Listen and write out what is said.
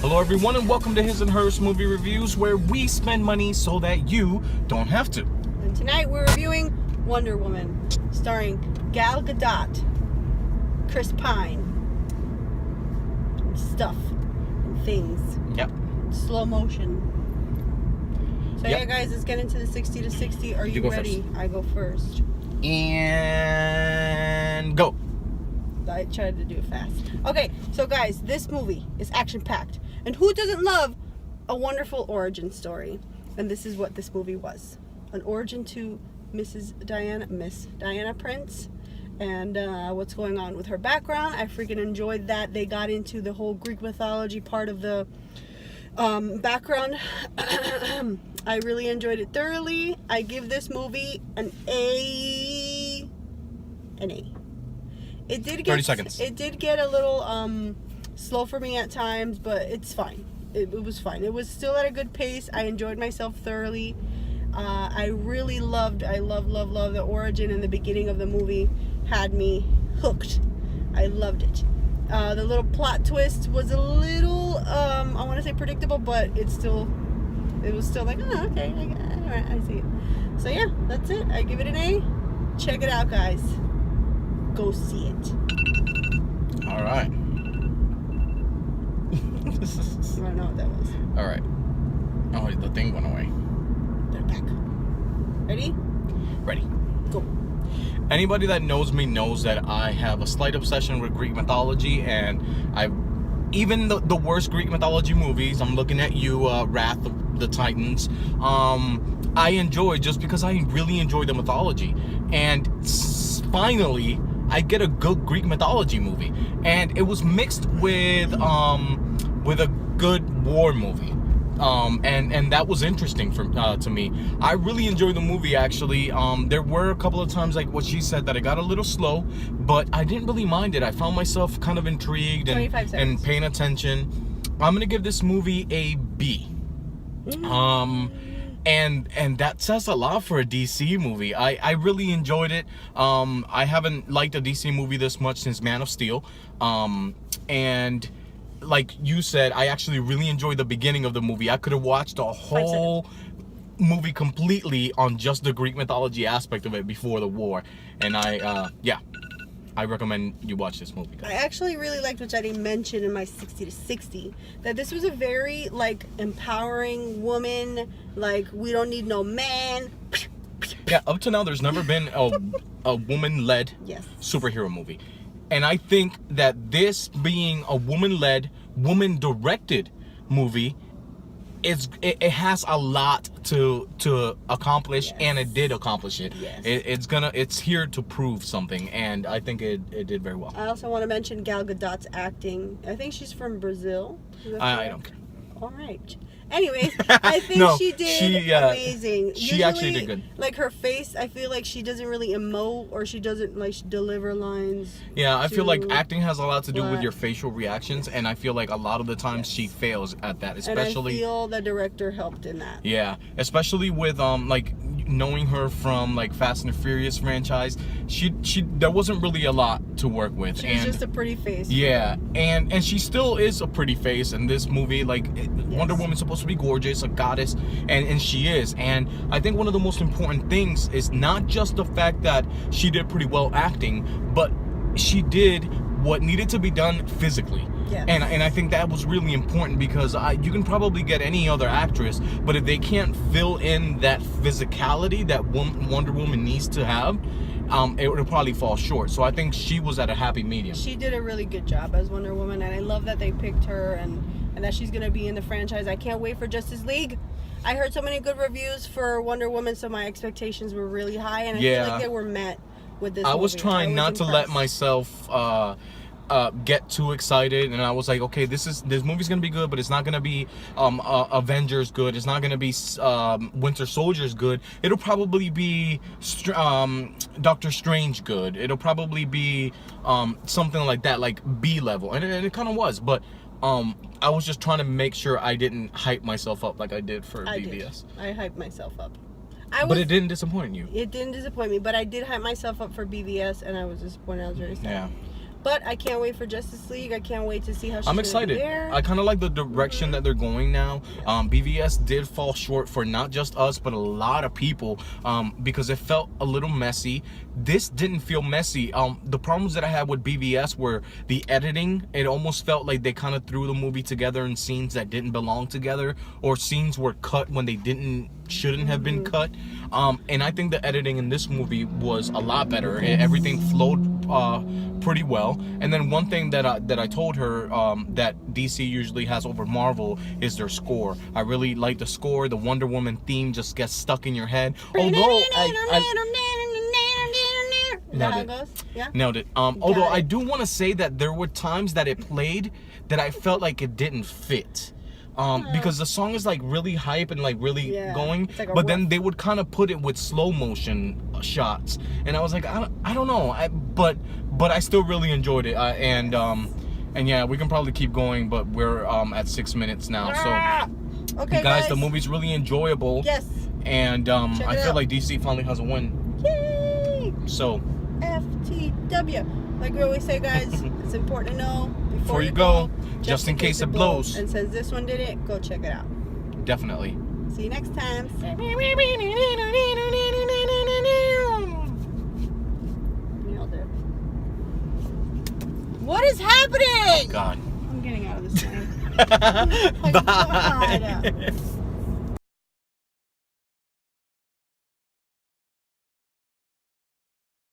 Hello everyone and welcome to His and Hers Movie Reviews, where we spend money so that you don't have to. And tonight we're reviewing Wonder Woman, starring Gal Gadot, Chris Pine, and stuff, and things. Yep. Slow motion. So Yep. yeah guys, let's get into the 60 to 60. Are you ready? First. I go first. And go. I tried to do it fast. Okay, so guys, this movie is action-packed. And who doesn't love a wonderful origin story? And this is what this movie was. An origin to Miss Diana Prince. And what's going on with her background. I freaking enjoyed that. They got into the whole Greek mythology part of the background. I really enjoyed it thoroughly. I give this movie an A. An A. It did get 30 seconds. It did get a little slow for me at times, but it's fine. It was fine. It was still at a good pace. I enjoyed myself thoroughly. I really loved the origin and the beginning of the movie had me hooked. I loved it. The little plot twist was a little I want to say predictable, but it was still like, oh, okay, all right, I see it. So yeah, that's it. I give it an A. Check it out, guys. Go see it. All right. I don't know what that was. All right. Oh, the thing went away. They're back. Ready? Ready. Go. Anybody that knows me knows that I have a slight obsession with Greek mythology, and even the worst Greek mythology movies, I'm looking at you, Wrath of the Titans, I enjoy just because I really enjoy the mythology. And finally, I get a good Greek mythology movie, and it was mixed with a good war movie, and that was interesting to me. I really enjoyed the movie, actually. There were a couple of times, like what she said, that it got a little slow, but I didn't really mind it. I found myself kind of intrigued and paying attention. I'm gonna give this movie a B. And that says a lot for a DC movie. I really enjoyed it. I haven't liked a DC movie this much since Man of Steel. And like you said, I actually really enjoyed the beginning of the movie. I could have watched a whole movie completely on just the Greek mythology aspect of it before the war. And I recommend you watch this movie, guys. I actually really liked, which I didn't mention in my 60 to 60, that this was a very, like, empowering woman. Like, we don't need no man. Yeah, up to now, there's never been a woman-led superhero movie. And I think that this being a woman-led, woman-directed movie, it has a lot to accomplish, and it did accomplish it. It's here to prove something, and I think it did very well. I also want to mention Gal Gadot's acting. I think she's from Brazil. I don't care. All right. Anyways, I think she did amazing. She actually did good. Like her face, I feel like she doesn't really emote, or she doesn't like deliver lines. Yeah, I feel like acting has a lot to do with your facial reactions, and I feel like a lot of the times she fails at that, especially. And I feel the director helped in that. Yeah, especially with like knowing her from like Fast and the Furious franchise, she there wasn't really a lot to work with. She's just a pretty face. Yeah, and she still is a pretty face in this movie. Like Wonder Woman's supposed to be gorgeous, a goddess, and she is. And I think one of the most important things is not just the fact that she did pretty well acting, but she did what needed to be done physically. Yes. And I think that was really important, because you can probably get any other actress, but if they can't fill in that physicality that Wonder Woman needs to have, it would probably fall short. So I think she was at a happy medium. She did a really good job as Wonder Woman, and I love that they picked her and that she's gonna be in the franchise. I can't wait for Justice League. I heard so many good reviews for Wonder Woman, so my expectations were really high, and I feel like they were met with this movie. I was trying not to let myself get too excited, and I was like, okay, this movie's gonna be good, but it's not gonna be Avengers good. It's not gonna be Winter Soldier's good. It'll probably be Doctor Strange good. It'll probably be something like that, like B level, and it kind of was, but I was just trying to make sure I didn't hype myself up like I did for BVS. I hyped myself up. But it didn't disappoint you. It didn't disappoint me, but I did hype myself up for BVS, and I was disappointed. I was very sad. Yeah. But I can't wait for Justice League. I can't wait to see how she's I'm gonna excited. be there. I kind of like the direction that they're going now. BVS did fall short for not just us, but a lot of people, because it felt a little messy. This didn't feel messy. The problems that I had with BVS were the editing. It almost felt like they kind of threw the movie together in scenes that didn't belong together, or scenes were cut when they shouldn't have been cut. And I think the editing in this movie was a lot better. Everything flowed pretty well. And then one thing that I told her that DC usually has over Marvel is their score. I really like the score. The Wonder Woman theme just gets stuck in your head. Although Nailed it. Goes? Yeah. Nailed it. Although I do want to say that there were times that it played that I felt like it didn't fit. Because the song is like really hype and like really going, like but then they would kind of put it with slow motion shots, and I was like, I don't know, but I still really enjoyed it, and yeah, we can probably keep going, but we're at 6 minutes now, so okay, guys, the movie's really enjoyable. Yes. And I feel like DC finally has a win. Yay! So FTW, like we always say, guys, it's important to know before you go, just in case it blows. And since this one did it, go check it out. Definitely. See you next time. What is happening? Oh, God. I'm getting out of this thing. Oh, my God.